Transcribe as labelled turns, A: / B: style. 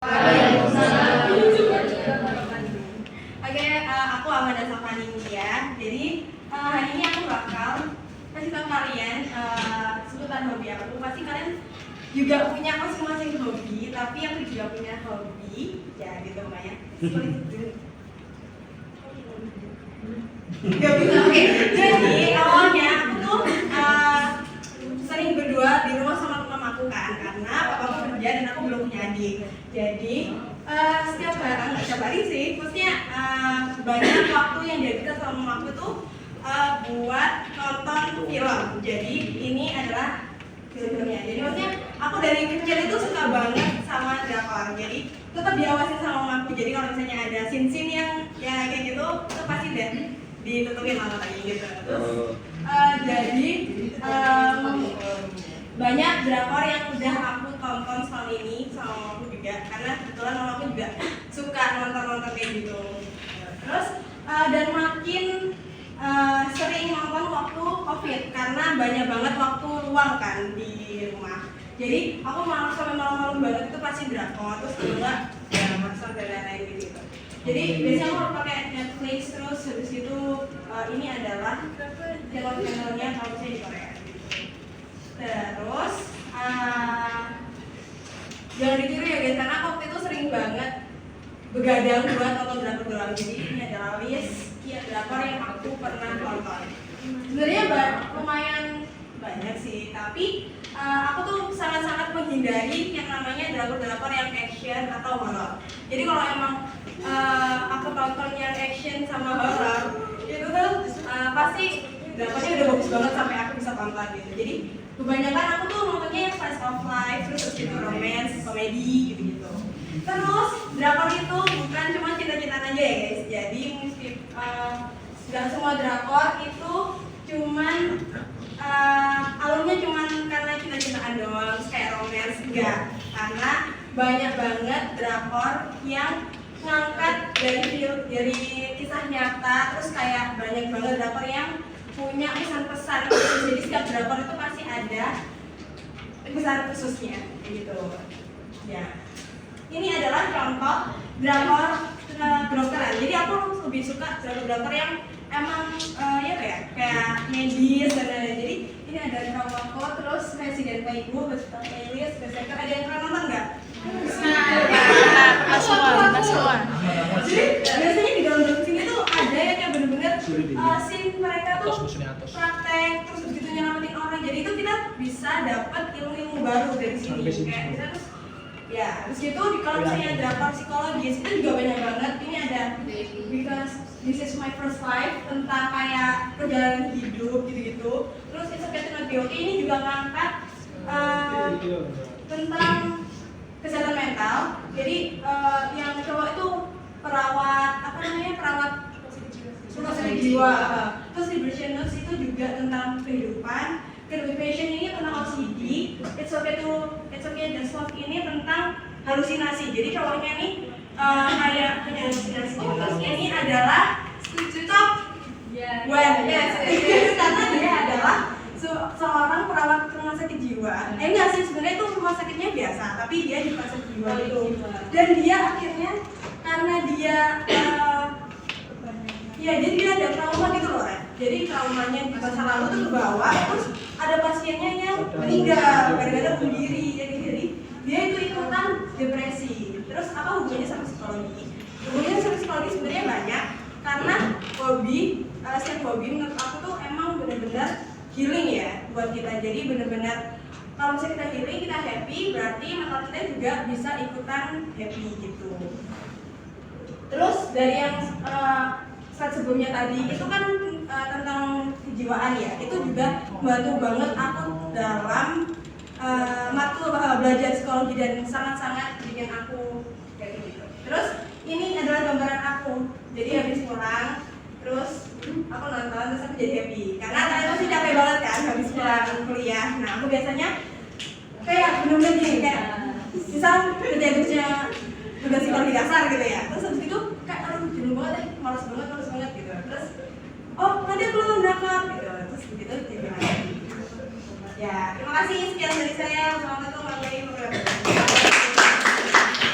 A: Oke, aku Amanda Safani ya. Jadi hari ini aku bakal kasih tahu kalian seputar hobi aku. Pasti kalian juga punya masing-masing hobi, tapi aku juga punya hobi, ya gitu Maya. Gak bisa. Oke, jadi awalnya aku tuh sering berdua di rumah sama mamaku kan, karena papaku kerja dan aku belum punya adik. Jadi setiap hari sih, maksudnya banyak waktu yang dihabiskan sama mamaku tuh buat nonton film. Jadi ini adalah filmnya. Jadi maksudnya aku dari kecil itu suka banget sama drakor. Jadi tetap diawasin sama mamaku. Jadi kalau misalnya ada scene-scene yang ya kayak gitu, itu pasti deh ditutupin mama lagi gitu. Terus jadi banyak drakor yang udah aku tonton selama ini sama mamaku juga, karena kebetulan mamaku juga suka nonton kayak gitu. Terus dan makin sering nonton waktu COVID karena banyak banget waktu luang kan di rumah. Jadi aku malah sampai malam-malam banget itu pasti drakor, terus enggak ya masak dan lain-lain gitu. Jadi biasanya aku pakai Netflix, terus habis itu ini adalah channel-channelnya kalau saya di Korea gitu. Terus jangan ditiru ya guys, karena waktu itu sering banget begadang buat nonton drakor. Jadi ini adalah list drakor yang aku pernah tonton. Sebenarnya lumayan banyak sih, tapi aku tuh sangat-sangat menghindari yang namanya drakor yang action atau horror. Jadi kalau emang aku tonton yang action sama horror itu tuh pasti drakornya udah bagus banget sampai aku bisa tonton gitu. Jadi kebanyakan aku tuh nontonnya yang slice of life, terus gitu romance, komedi gitu-gitu. Terus drakor itu bukan cuma cinta-cintaan aja ya guys. Jadi nggak semua drakor itu cuman alurnya cuman karena cinta-cintaan doang, kayak romance enggak. Karena banyak banget drakor yang ngangkat dari kisah nyata, terus kayak banyak banget drakor yang punya pesan-pesan. Jadi setiap drakor itu pasti ada pesan khususnya gitu. Ya. Ini adalah contoh drakor kedokteran. Jadi aku lebih suka drakor yang emang kayak medis dan lain-lain. Jadi ini ada Traumako, terus Resident Playbook, Hospital Playlist, Berserker. Ada yang pernah nonton nggak?
B: Semua.
A: Jadi biasanya di dalam sini tuh ada yang bener-bener scene mereka tuh praktek, terus begitu nyelamatin orang. Jadi itu kita bisa dapat ilmu baru dari sini. Kayak misalnya terus ya, terus itu kalau misalnya drakor psikologis itu juga banyak banget. Ini ada Because This Is My First Life, tentang kayak perjalanan hidup gitu-gitu. Terus It's Okay to Not Be Okay ini juga ngangkat tentang kesehatan mental. Jadi yang cowok itu perawat rumah sakit jiwa. Terus Liberation Notes itu juga tentang kehidupan. Passion ini tentang OCD. It's okay That's Love ini tentang halusinasi. Jadi cowoknya nih kayak punya halusinasi. Terus ini adalah Stop When karena dia adalah seorang perawat rumah sakit jiwa. Enggak sih, sebenarnya itu rumah sakitnya biasa, tapi dia di rumah sakit jiwa gitu. Dan dia akhirnya karena dia jadi dia ada trauma gitu loh, jadi traumanya di masa lalu tuh kebawa, terus ada pasiennya yang meninggal gara-gara bunuh diri. Jadi dia itu ikutan depresi. Terus apa hubungannya sama psikologi? Hubungannya sama psikologi sebenarnya banyak, karena setiap hobi menurut aku tuh emang benar-benar healing ya buat kita. Jadi benar-benar kalau misalnya kita healing, kita happy, berarti mental kita juga bisa ikutan happy gitu. Terus dari yang slide sebelumnya tadi itu kan tentang kejiwaan ya, itu juga membantu banget aku dalam belajar psikologi dan sangat-sangat bikin aku kayak gitu. Terus ini adalah gambaran aku. Jadi habis pulang, terus aku nonton, terus aku jadi happy. Karena kalian pasti capek banget kan habis pulang kuliah. Nah aku biasanya kayak bener-bener gini, kayak misal kerja tugas psikologi dasar gitu ya. Terus habis itu kayak aduh jenuh banget deh, malas banget gitu. Terus nanti aku nonton drakor gitu. Terus begitu jadi lagi. Ya, terima kasih sekian dari saya. Wassalamualaikum warahmatullahi wabarakatuh.